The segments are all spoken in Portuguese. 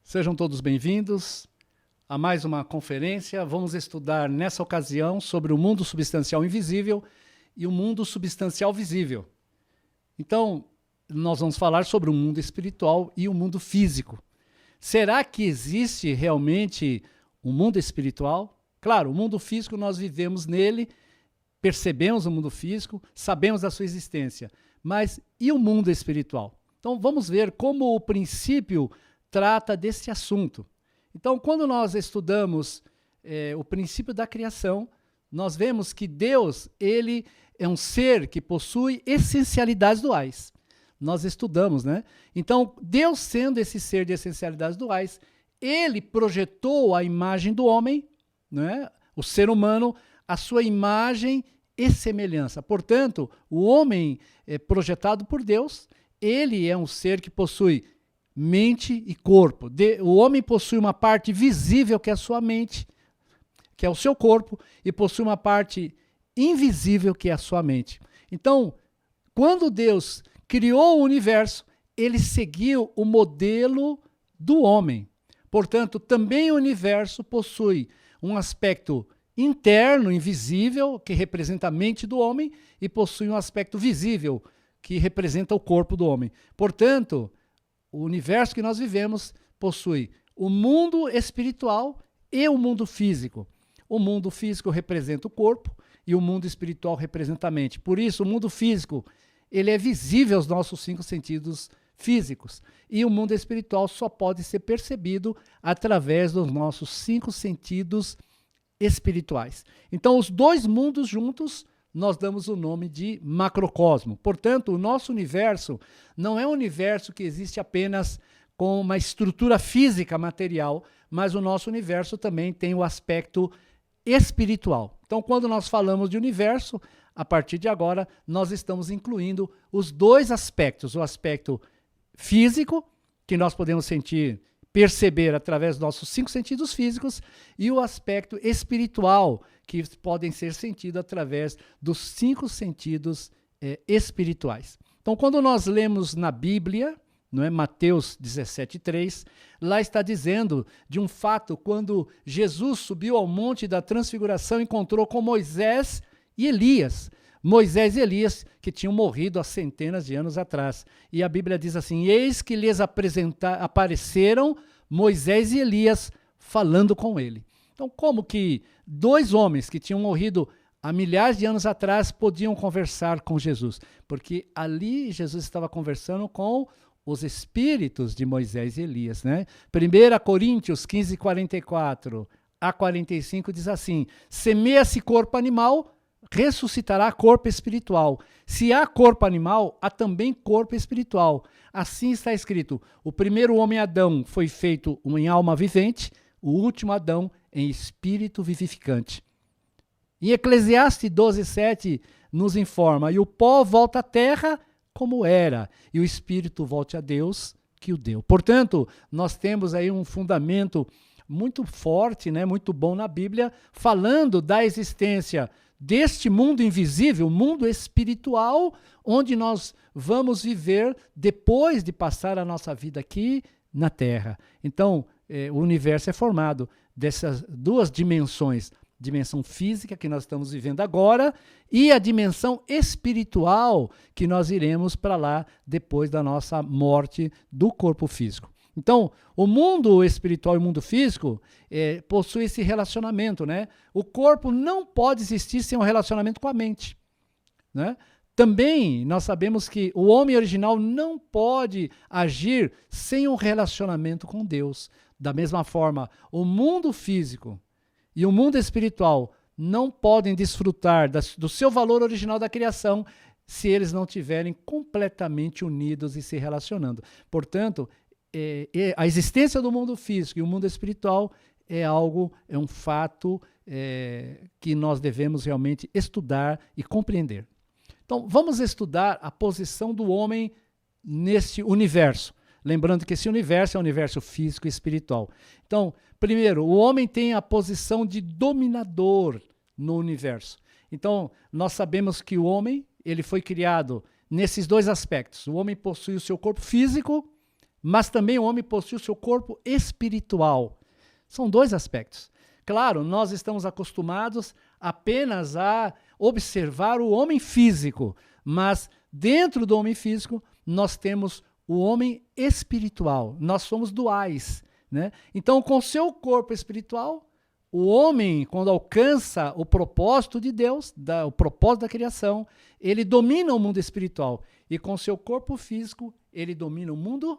Sejam todos bem-vindos a mais uma conferência. Vamos estudar nessa ocasião sobre o mundo substancial invisível e o mundo substancial visível. Então, nós vamos falar sobre o mundo espiritual e o mundo físico. Será que existe realmente um mundo espiritual? Claro, o mundo físico nós vivemos nele, percebemos o mundo físico, sabemos da sua existência. Mas e o mundo espiritual? Então, vamos ver como o princípio trata desse assunto. Então, quando nós estudamos o princípio da criação, nós vemos que Deus, ele é um ser que possui essencialidades duais. Nós estudamos, né? Então, Deus sendo esse ser de essencialidades duais, ele projetou a imagem do homem, né? O ser humano, a sua imagem e semelhança. Portanto, o homem projetado por Deus, ele é um ser que possui mente e corpo. O homem possui uma parte visível, que é a sua mente, que é o seu corpo, e possui uma parte invisível, que é a sua mente. Então, quando Deus criou o universo, ele seguiu o modelo do homem. Portanto, também o universo possui um aspecto interno, invisível, que representa a mente do homem, e possui um aspecto visível, que representa o corpo do homem. Portanto, o universo que nós vivemos possui o mundo espiritual e o mundo físico. O mundo físico representa o corpo e o mundo espiritual representa a mente. Por isso, o mundo físico ele é visível aos nossos 5 sentidos físicos. E o mundo espiritual só pode ser percebido através dos nossos 5 sentidos espirituais. Então, os dois mundos juntos, nós damos o nome de macrocosmo. Portanto, o nosso universo não é um universo que existe apenas com uma estrutura física material, mas o nosso universo também tem o aspecto espiritual. Então, quando nós falamos de universo, a partir de agora, nós estamos incluindo os dois aspectos, o aspecto físico, que nós podemos perceber através dos nossos 5 sentidos físicos, e o aspecto espiritual, que podem ser sentidos através dos 5 sentidos espirituais. Então, quando nós lemos na Bíblia, não é, Mateus 17:3, lá está dizendo de um fato quando Jesus subiu ao monte da transfiguração e encontrou com Moisés e Elias. Moisés e Elias, que tinham morrido há centenas de anos atrás. E a Bíblia diz assim: eis que lhes apareceram Moisés e Elias falando com ele. Então, como que 2 homens que tinham morrido há milhares de anos atrás podiam conversar com Jesus? Porque ali Jesus estava conversando com os espíritos de Moisés e Elias, né? 1 Coríntios 15:44 a 45 diz assim: semeia-se corpo animal, ressuscitará corpo espiritual. Se há corpo animal, há também corpo espiritual. Assim está escrito: o primeiro homem Adão foi feito em alma vivente, o último Adão em espírito vivificante. Em Eclesiastes 12:7 nos informa: e o pó volta à terra como era, e o espírito volte a Deus que o deu. Portanto, nós temos aí um fundamento muito forte, né, muito bom na Bíblia, falando da existência deste mundo invisível, mundo espiritual, onde nós vamos viver depois de passar a nossa vida aqui na Terra. Então, o universo é formado dessas 2 dimensões, dimensão física que nós estamos vivendo agora e a dimensão espiritual que nós iremos para lá depois da nossa morte do corpo físico. Então, o mundo espiritual e o mundo físico possui esse relacionamento, né? O corpo não pode existir sem um relacionamento com a mente, né? Também nós sabemos que o homem original não pode agir sem um relacionamento com Deus. Da mesma forma, o mundo físico e o mundo espiritual não podem desfrutar do seu valor original da criação se eles não estiverem completamente unidos e se relacionando. Portanto, a existência do mundo físico e o mundo espiritual é um fato que nós devemos realmente estudar e compreender. Então, vamos estudar a posição do homem nesse universo. Lembrando que esse universo é um universo físico e espiritual. Então, primeiro, o homem tem a posição de dominador no universo. Então, nós sabemos que o homem ele foi criado nesses 2 aspectos. O homem possui o seu corpo físico, mas também o homem possui o seu corpo espiritual. São dois aspectos. Claro, nós estamos acostumados apenas a observar o homem físico, mas dentro do homem físico nós temos o homem espiritual. Nós somos duais, né? Então, com o seu corpo espiritual, o homem, quando alcança o propósito de Deus, o propósito da criação, ele domina o mundo espiritual. E com seu corpo físico, ele domina o mundo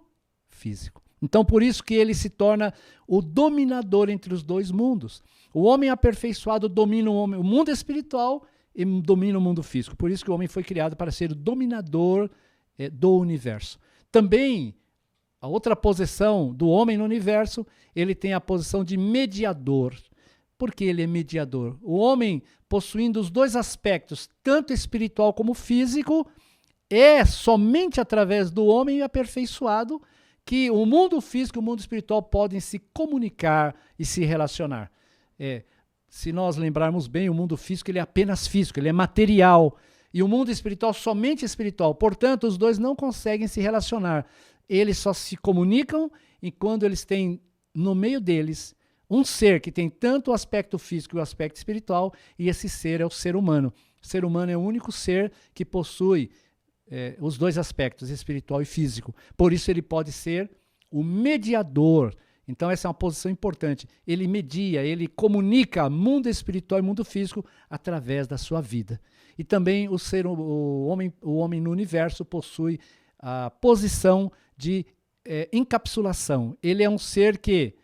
físico. Então, por isso que ele se torna o dominador entre os dois mundos. O homem aperfeiçoado domina o mundo espiritual e domina o mundo físico. Por isso que o homem foi criado para ser o dominador do universo. Também, a outra posição do homem no universo, ele tem a posição de mediador. Por que ele é mediador? O homem, possuindo os dois aspectos, tanto espiritual como físico, é somente através do homem aperfeiçoado que o mundo físico e o mundo espiritual podem se comunicar e se relacionar. Se nós lembrarmos bem, o mundo físico ele é apenas físico, ele é material. E o mundo espiritual somente espiritual. Portanto, os dois não conseguem se relacionar. Eles só se comunicam e quando eles têm no meio deles um ser que tem tanto o aspecto físico e o aspecto espiritual, e esse ser é o ser humano. O ser humano é o único ser que possui os dois aspectos, espiritual e físico. Por isso ele pode ser o mediador. Então essa é uma posição importante. Ele media, ele comunica mundo espiritual e mundo físico através da sua vida. E também o homem no universo possui a posição de encapsulação. Ele é um ser que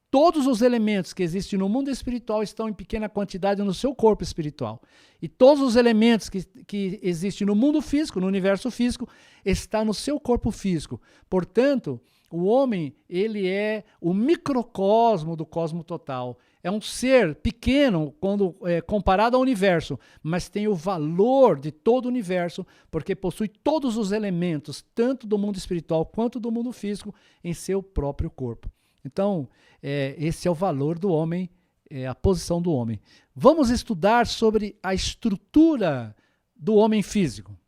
todos os elementos que existem no mundo espiritual estão em pequena quantidade no seu corpo espiritual. E todos os elementos que existem no mundo físico, no universo físico, estão no seu corpo físico. Portanto, o homem, ele é o microcosmo do cosmo total. É um ser pequeno quando comparado ao universo, mas tem o valor de todo o universo, porque possui todos os elementos, tanto do mundo espiritual quanto do mundo físico, em seu próprio corpo. Então, esse é o valor do homem, a posição do homem. Vamos estudar sobre a estrutura do homem físico.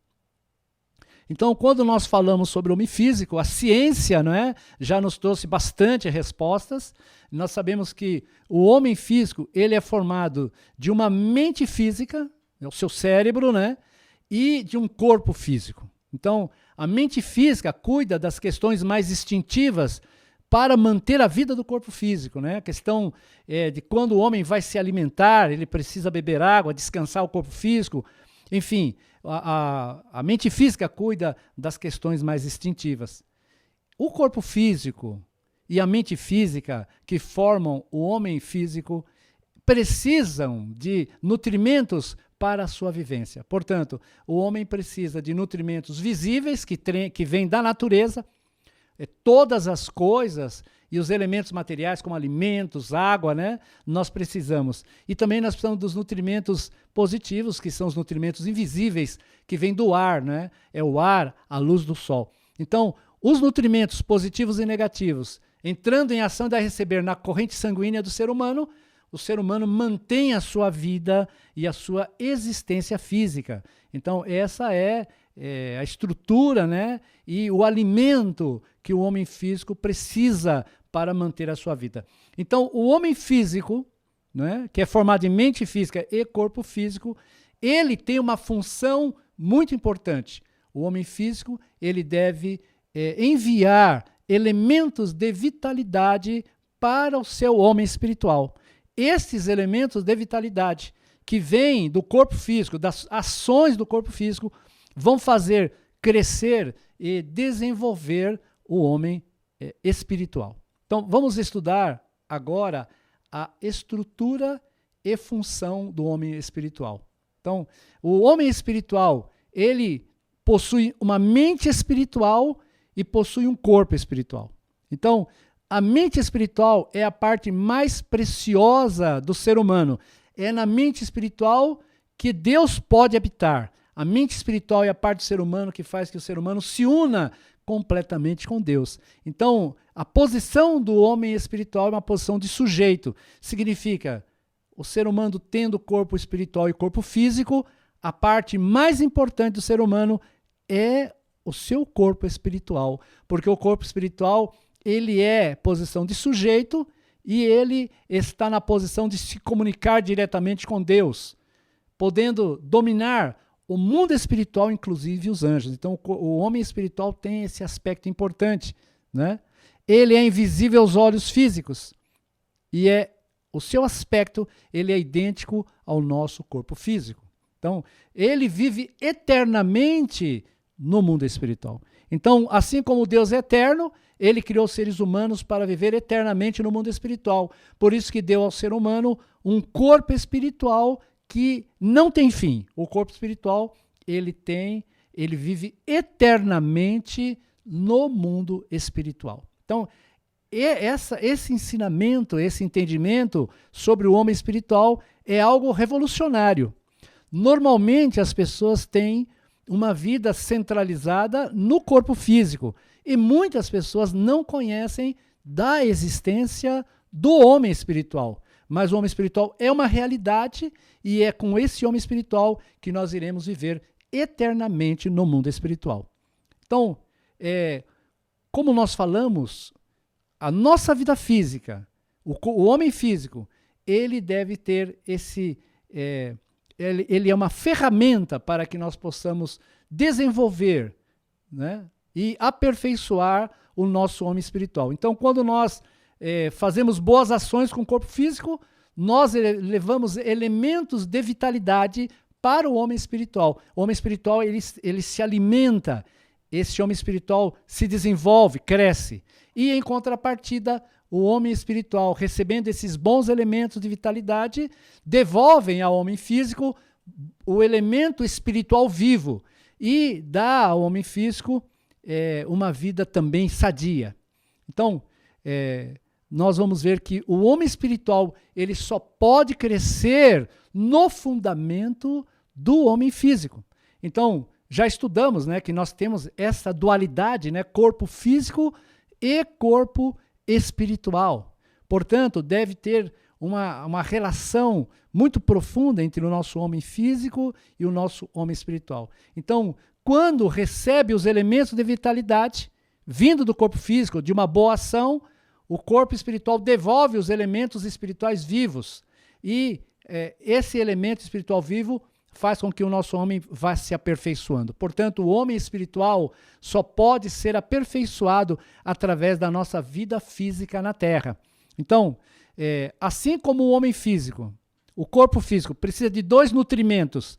Então, quando nós falamos sobre o homem físico, a ciência, não é, já nos trouxe bastante respostas. Nós sabemos que o homem físico ele é formado de uma mente física, o seu cérebro, né, e de um corpo físico. Então, a mente física cuida das questões mais instintivas para manter a vida do corpo físico, né? A questão de quando o homem vai se alimentar, ele precisa beber água, descansar o corpo físico. Enfim, a mente física cuida das questões mais instintivas. O corpo físico e a mente física que formam o homem físico precisam de nutrimentos para a sua vivência. Portanto, o homem precisa de nutrimentos visíveis que vêm da natureza. Todas as coisas e os elementos materiais, como alimentos, água, né, nós precisamos. E também nós precisamos dos nutrimentos positivos, que são os nutrimentos invisíveis, que vêm do ar, né? É o ar, a luz do sol. Então, os nutrimentos positivos e negativos, entrando em ação e a receber na corrente sanguínea do ser humano, o ser humano mantém a sua vida e a sua existência física. Então, essa é a estrutura, né, e o alimento que o homem físico precisa para manter a sua vida. Então, o homem físico, né, que é formado de mente física e corpo físico, ele tem uma função muito importante. O homem físico ele deve enviar elementos de vitalidade para o seu homem espiritual. Esses elementos de vitalidade que vêm do corpo físico, das ações do corpo físico, vão fazer crescer e desenvolver o homem espiritual. Então, vamos estudar agora a estrutura e função do homem espiritual. Então, o homem espiritual, ele possui uma mente espiritual e possui um corpo espiritual. Então, a mente espiritual é a parte mais preciosa do ser humano. É na mente espiritual que Deus pode habitar. A mente espiritual é a parte do ser humano que faz que o ser humano se una completamente com Deus. Então, a posição do homem espiritual é uma posição de sujeito. Significa, o ser humano tendo corpo espiritual e corpo físico, a parte mais importante do ser humano é o seu corpo espiritual, porque o corpo espiritual, ele é posição de sujeito e ele está na posição de se comunicar diretamente com Deus, podendo dominar o mundo espiritual, inclusive os anjos. Então, o homem espiritual tem esse aspecto importante, né? Ele é invisível aos olhos físicos e o seu aspecto, ele é idêntico ao nosso corpo físico. Então, ele vive eternamente no mundo espiritual. Então, assim como Deus é eterno, ele criou seres humanos para viver eternamente no mundo espiritual. Por isso que deu ao ser humano um corpo espiritual que não tem fim. O corpo espiritual, ele vive eternamente no mundo espiritual. Então, esse ensinamento, esse entendimento sobre o homem espiritual é algo revolucionário. Normalmente as pessoas têm uma vida centralizada no corpo físico e muitas pessoas não conhecem da existência do homem espiritual. Mas o homem espiritual é uma realidade e é com esse homem espiritual que nós iremos viver eternamente no mundo espiritual. Então, como nós falamos, a nossa vida física, o homem físico, ele deve ter ele é uma ferramenta para que nós possamos desenvolver, né, e aperfeiçoar o nosso homem espiritual. Então, quando nós fazemos boas ações com o corpo físico, nós levamos elementos de vitalidade para o homem espiritual. O homem espiritual, ele se alimenta, esse homem espiritual se desenvolve, cresce. E, em contrapartida, o homem espiritual, recebendo esses bons elementos de vitalidade, devolvem ao homem físico o elemento espiritual vivo e dá ao homem físico uma vida também sadia. Então, nós vamos ver que o homem espiritual, ele só pode crescer no fundamento do homem físico. Então, já estudamos, né, que nós temos essa dualidade, né, corpo físico e corpo espiritual. Portanto, deve ter uma relação muito profunda entre o nosso homem físico e o nosso homem espiritual. Então, quando recebe os elementos de vitalidade, vindo do corpo físico, de uma boa ação, o corpo espiritual devolve os elementos espirituais vivos. E esse elemento espiritual vivo faz com que o nosso homem vá se aperfeiçoando. Portanto, o homem espiritual só pode ser aperfeiçoado através da nossa vida física na Terra. Então, assim como o homem físico, o corpo físico precisa de 2 nutrimentos.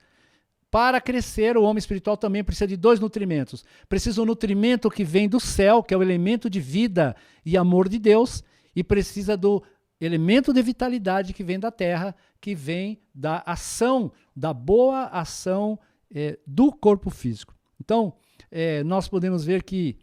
Para crescer, o homem espiritual também precisa de 2 nutrimentos. Precisa um nutrimento que vem do céu, que é o elemento de vida e amor de Deus, e precisa do elemento de vitalidade que vem da terra, que vem da ação, da boa ação do corpo físico. Então, nós podemos ver que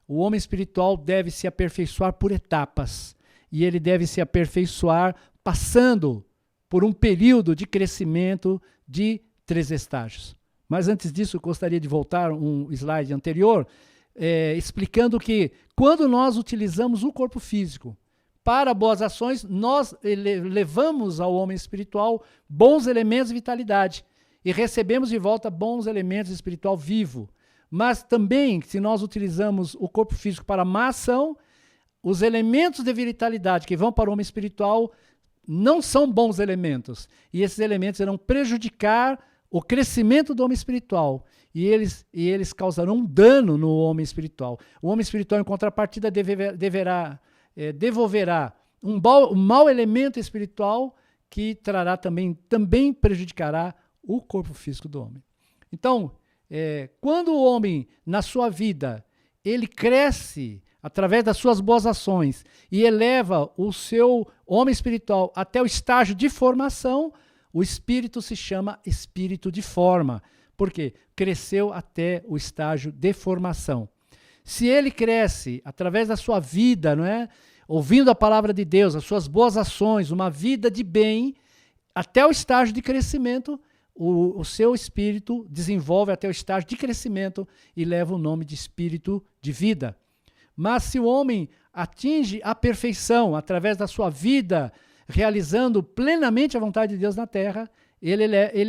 o homem espiritual deve se aperfeiçoar por etapas, e ele deve se aperfeiçoar passando por um período de crescimento de 3 estágios. Mas antes disso, eu gostaria de voltar um slide anterior, explicando que quando nós utilizamos o corpo físico para boas ações, nós levamos ao homem espiritual bons elementos de vitalidade e recebemos de volta bons elementos espiritual vivo. Mas também, se nós utilizamos o corpo físico para má ação, os elementos de vitalidade que vão para o homem espiritual não são bons elementos. E esses elementos irão prejudicar o crescimento do homem espiritual. E eles causarão um dano no homem espiritual. O homem espiritual, em contrapartida, devolverá um mau elemento espiritual que trará também prejudicará o corpo físico do homem. Então, quando o homem, na sua vida, ele cresce através das suas boas ações e eleva o seu homem espiritual até o estágio de formação, o espírito se chama espírito de forma. Por quê? Cresceu até o estágio de formação. Se ele cresce através da sua vida, não é? Ouvindo a palavra de Deus, as suas boas ações, uma vida de bem, até o estágio de crescimento, o seu espírito desenvolve até o estágio de crescimento e leva o nome de espírito de vida. Mas se o homem atinge a perfeição através da sua vida, realizando plenamente a vontade de Deus na terra, ele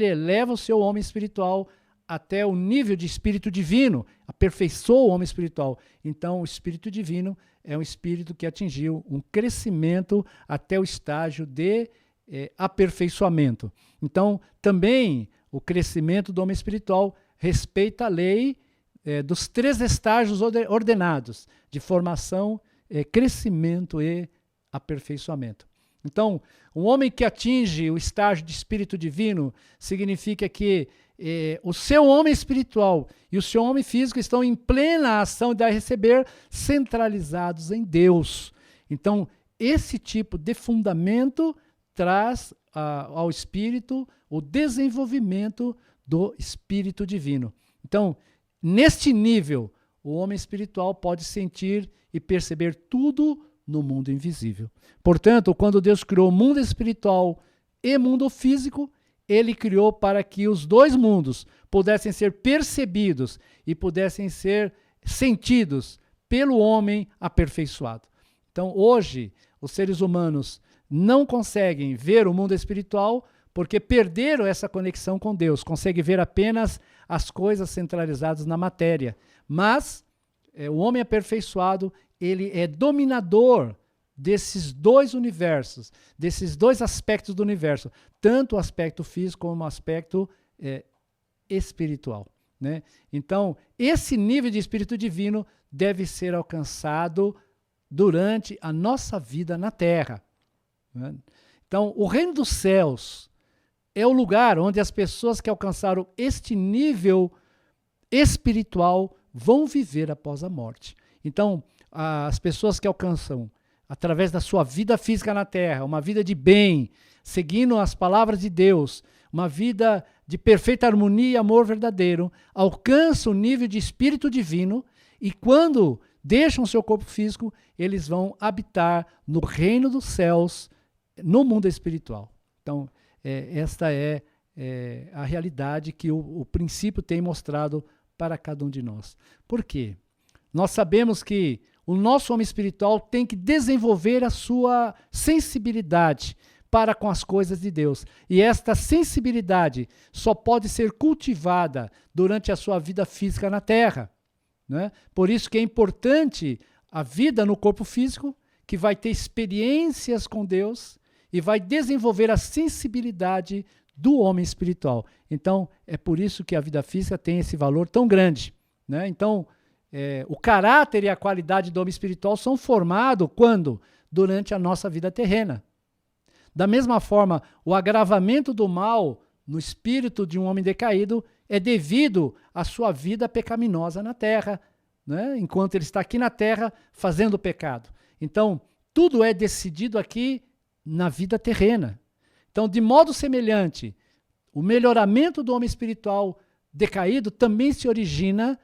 eleva o seu homem espiritual até o nível de espírito divino, aperfeiçoou o homem espiritual. Então, o espírito divino é um espírito que atingiu um crescimento até o estágio de aperfeiçoamento. Então, também o crescimento do homem espiritual respeita a lei dos 3 estágios ordenados de formação, crescimento e aperfeiçoamento. Então, um homem que atinge o estágio de espírito divino significa que o seu homem espiritual e o seu homem físico estão em plena ação de receber, centralizados em Deus. Então, esse tipo de fundamento traz ao espírito o desenvolvimento do espírito divino. Então, neste nível, o homem espiritual pode sentir e perceber tudo no mundo invisível. Portanto, quando Deus criou o mundo espiritual e mundo físico, ele criou para que os 2 mundos pudessem ser percebidos e pudessem ser sentidos pelo homem aperfeiçoado. Então, hoje, os seres humanos não conseguem ver o mundo espiritual porque perderam essa conexão com Deus, conseguem ver apenas as coisas centralizadas na matéria. Mas o homem aperfeiçoado, ele é dominador desses 2 universos, desses 2 aspectos do universo, tanto o aspecto físico como o aspecto espiritual, né? Então, esse nível de espírito divino deve ser alcançado durante a nossa vida na Terra, né? Então, o reino dos céus é o lugar onde as pessoas que alcançaram este nível espiritual vão viver após a morte. Então, as pessoas que alcançam, através da sua vida física na Terra, uma vida de bem, seguindo as palavras de Deus, uma vida de perfeita harmonia e amor verdadeiro, alcançam o nível de espírito divino e quando deixam seu corpo físico, eles vão habitar no reino dos céus, no mundo espiritual. Então, esta é a realidade que o princípio tem mostrado para cada um de nós. Por quê? Nós sabemos que o nosso homem espiritual tem que desenvolver a sua sensibilidade para com as coisas de Deus. E esta sensibilidade só pode ser cultivada durante a sua vida física na Terra, né? Por isso que é importante a vida no corpo físico, que vai ter experiências com Deus e vai desenvolver a sensibilidade do homem espiritual. Então, é por isso que a vida física tem esse valor tão grande, né? Então, o caráter e a qualidade do homem espiritual são formados quando? Durante a nossa vida terrena. Da mesma forma, o agravamento do mal no espírito de um homem decaído é devido à sua vida pecaminosa na terra, né? Enquanto ele está aqui na terra fazendo o pecado. Então, tudo é decidido aqui na vida terrena. Então, de modo semelhante, o melhoramento do homem espiritual decaído também se origina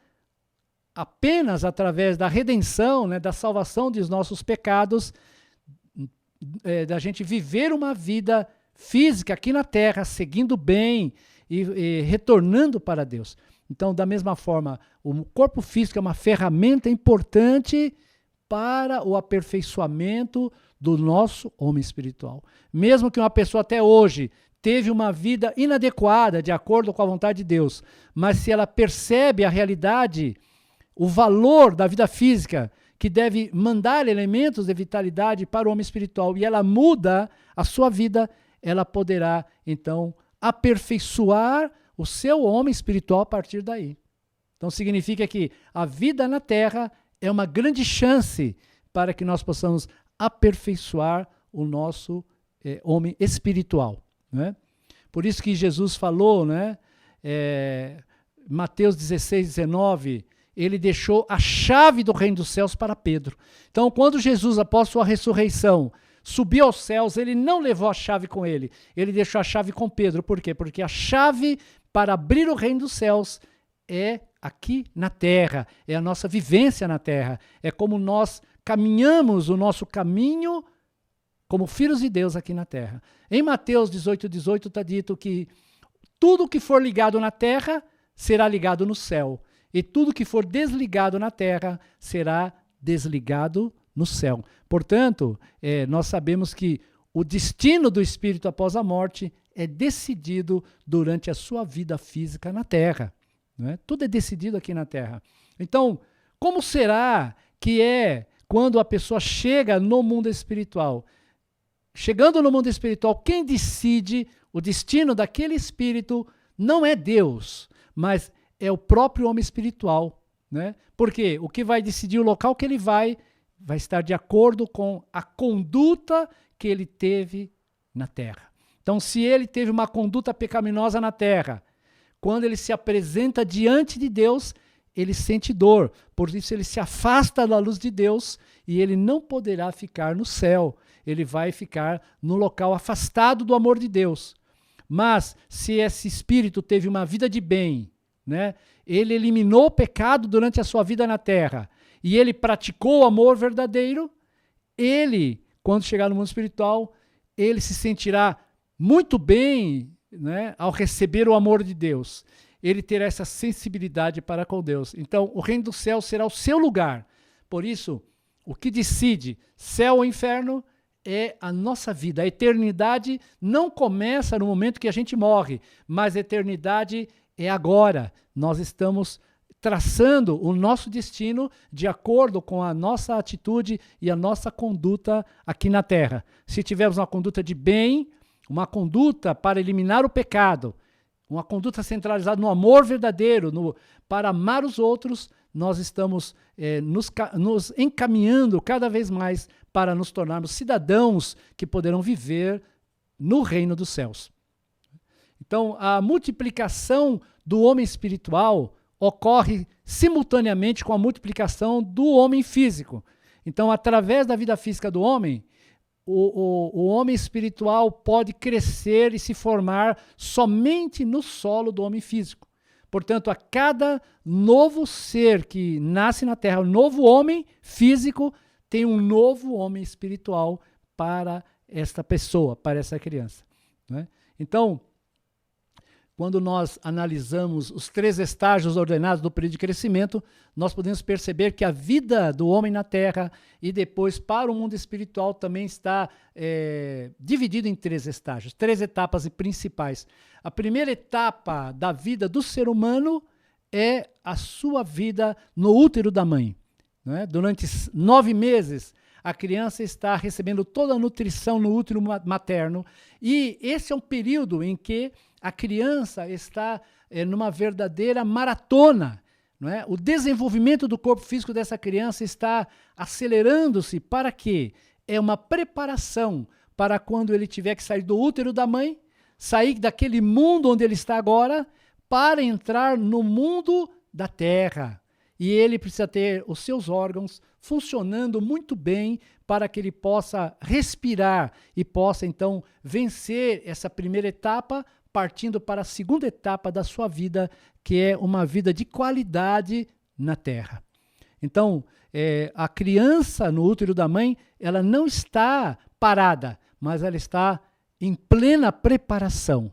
apenas através da redenção, né, da salvação dos nossos pecados, da gente viver uma vida física aqui na Terra, seguindo bem e retornando para Deus. Então, da mesma forma, o corpo físico é uma ferramenta importante para o aperfeiçoamento do nosso homem espiritual. Mesmo que uma pessoa até hoje teve uma vida inadequada, de acordo com a vontade de Deus, mas se ela percebe a realidade, o valor da vida física, que deve mandar elementos de vitalidade para o homem espiritual, e ela muda a sua vida, ela poderá, então, aperfeiçoar o seu homem espiritual a partir daí. Então, significa que a vida na Terra é uma grande chance para que nós possamos aperfeiçoar o nosso homem espiritual, né? Por isso que Jesus falou, né, Mateus 16, 19, ele deixou a chave do reino dos céus para Pedro. Então, quando Jesus, após sua ressurreição, subiu aos céus, ele não levou a chave com ele, ele deixou a chave com Pedro. Por quê? Porque a chave para abrir o reino dos céus é aqui na terra, é a nossa vivência na terra, é como nós caminhamos o nosso caminho como filhos de Deus aqui na terra. Em Mateus 18, 18 está dito que tudo que for ligado na terra será ligado no céu, e tudo que for desligado na terra será desligado no céu. Portanto, nós sabemos que o destino do espírito após a morte é decidido durante a sua vida física na terra, Não é? Tudo é decidido aqui na Terra. Então, como será que é quando a pessoa chega no mundo espiritual? Chegando no mundo espiritual, quem decide o destino daquele espírito não é Deus, mas é o próprio homem espiritual. Né? Porque o que vai decidir o local que ele vai estar de acordo com a conduta que ele teve na Terra. Então, se ele teve uma conduta pecaminosa na Terra, quando ele se apresenta diante de Deus, ele sente dor. Por isso ele se afasta da luz de Deus e ele não poderá ficar no céu. Ele vai ficar no local afastado do amor de Deus. Mas se esse espírito teve uma vida de bem, né, ele eliminou o pecado durante a sua vida na Terra e ele praticou o amor verdadeiro, ele, quando chegar no mundo espiritual, ele se sentirá muito bem, né, ao receber o amor de Deus. Ele terá essa sensibilidade para com Deus. Então, o reino do céu será o seu lugar. Por isso, o que decide céu ou inferno é a nossa vida. A eternidade não começa no momento que a gente morre, mas a eternidade é agora. Nós estamos traçando o nosso destino de acordo com a nossa atitude e a nossa conduta aqui na Terra. Se tivermos uma conduta de bem, uma conduta para eliminar o pecado, uma conduta centralizada no amor verdadeiro, para amar os outros, nós estamos nos encaminhando cada vez mais para nos tornarmos cidadãos que poderão viver no reino dos céus. Então, a multiplicação do homem espiritual ocorre simultaneamente com a multiplicação do homem físico. Então, através da vida física do homem, o homem espiritual pode crescer e se formar somente no solo do homem físico. Portanto, a cada novo ser que nasce na Terra, um novo homem físico, tem um novo homem espiritual para esta pessoa, para essa criança. Né? Então, quando nós analisamos os 3 estágios ordenados do período de crescimento, nós podemos perceber que a vida do homem na Terra e depois para o mundo espiritual também está dividido em 3 estágios, 3 etapas principais. A primeira etapa da vida do ser humano é a sua vida no útero da mãe. Né? Durante 9 meses, a criança está recebendo toda a nutrição no útero materno e esse é um período em que a criança está numa verdadeira maratona. Não é? O desenvolvimento do corpo físico dessa criança está acelerando-se para quê? É uma preparação para quando ele tiver que sair do útero da mãe, sair daquele mundo onde ele está agora, para entrar no mundo da Terra. E ele precisa ter os seus órgãos funcionando muito bem para que ele possa respirar e possa, então, vencer essa primeira etapa, partindo para a segunda etapa da sua vida, que é uma vida de qualidade na Terra. Então, a criança no útero da mãe, ela não está parada, mas ela está em plena preparação.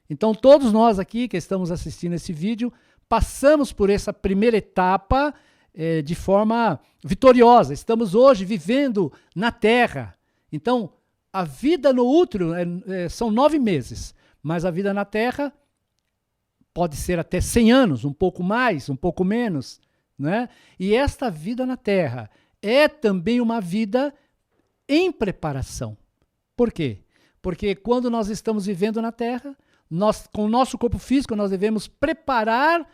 Então, todos nós aqui que estamos assistindo esse vídeo, passamos por essa primeira etapa de forma vitoriosa. Estamos hoje vivendo na Terra. Então, a vida no útero são 9 meses. Mas a vida na Terra pode ser até 100 anos, um pouco mais, um pouco menos. Né? E esta vida na Terra é também uma vida em preparação. Por quê? Porque quando nós estamos vivendo na Terra, com o nosso corpo físico, nós devemos preparar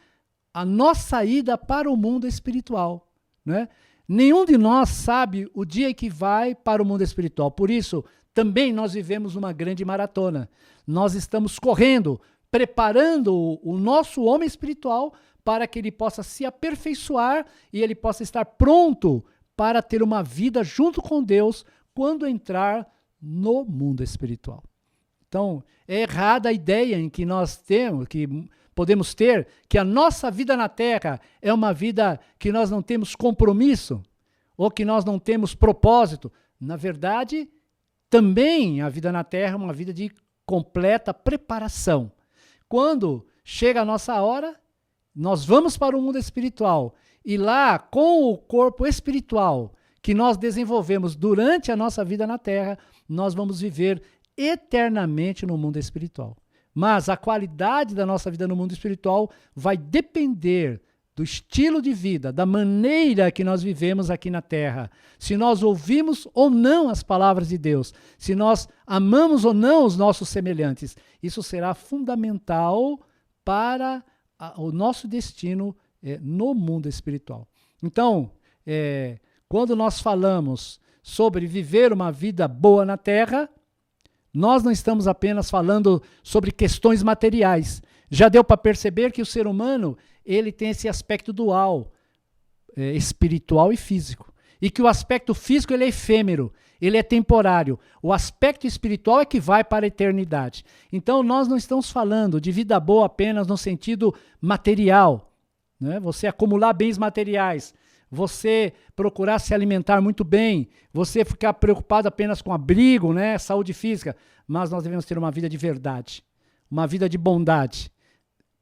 a nossa ida para o mundo espiritual. Né? Nenhum de nós sabe o dia que vai para o mundo espiritual. Por isso, também nós vivemos uma grande maratona. Nós estamos correndo, preparando o nosso homem espiritual para que ele possa se aperfeiçoar e ele possa estar pronto para ter uma vida junto com Deus quando entrar no mundo espiritual. Então, é errada a ideia em que nós temos, que podemos ter, que a nossa vida na Terra é uma vida que nós não temos compromisso ou que nós não temos propósito. Na verdade, também a vida na Terra é uma vida de completa preparação. Quando chega a nossa hora, nós vamos para o mundo espiritual e lá, com o corpo espiritual que nós desenvolvemos durante a nossa vida na Terra, nós vamos viver eternamente no mundo espiritual. Mas a qualidade da nossa vida no mundo espiritual vai depender do estilo de vida, da maneira que nós vivemos aqui na Terra. Se nós ouvimos ou não as palavras de Deus, se nós amamos ou não os nossos semelhantes, isso será fundamental para o nosso destino no mundo espiritual. Então, quando nós falamos sobre viver uma vida boa na Terra, nós não estamos apenas falando sobre questões materiais. Já deu para perceber que o ser humano ele tem esse aspecto dual, espiritual e físico. E que o aspecto físico ele é efêmero, ele é temporário. O aspecto espiritual é que vai para a eternidade. Então nós não estamos falando de vida boa apenas no sentido material, né? Você acumular bens materiais, você procurar se alimentar muito bem, você ficar preocupado apenas com abrigo, né, saúde física, mas nós devemos ter uma vida de verdade, uma vida de bondade,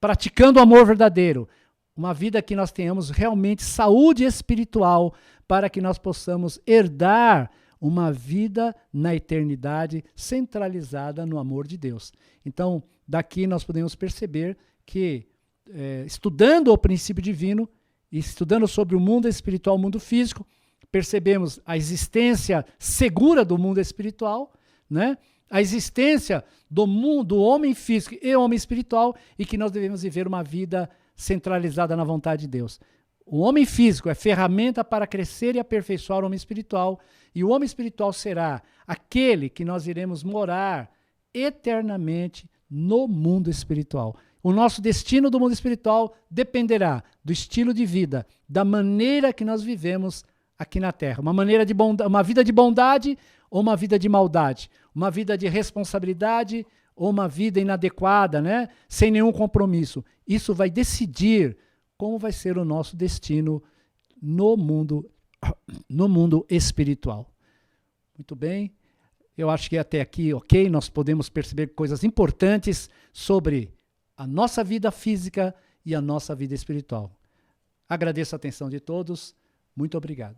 praticando o amor verdadeiro, uma vida que nós tenhamos realmente saúde espiritual para que nós possamos herdar uma vida na eternidade centralizada no amor de Deus. Então, daqui nós podemos perceber que, estudando o princípio divino, estudando sobre o mundo espiritual, o mundo físico, percebemos a existência segura do mundo espiritual, né? A existência do mundo, do homem físico e homem espiritual, e que nós devemos viver uma vida centralizada na vontade de Deus. O homem físico é ferramenta para crescer e aperfeiçoar o homem espiritual, e o homem espiritual será aquele que nós iremos morar eternamente no mundo espiritual. O nosso destino do mundo espiritual dependerá do estilo de vida, da maneira que nós vivemos aqui na Terra. Uma vida de bondade ou uma vida de maldade. Uma vida de responsabilidade ou uma vida inadequada, né? Sem nenhum compromisso. Isso vai decidir como vai ser o nosso destino no mundo espiritual. Muito bem. Eu acho que até aqui, ok, nós podemos perceber coisas importantes sobre a nossa vida física e a nossa vida espiritual. Agradeço a atenção de todos. Muito obrigado.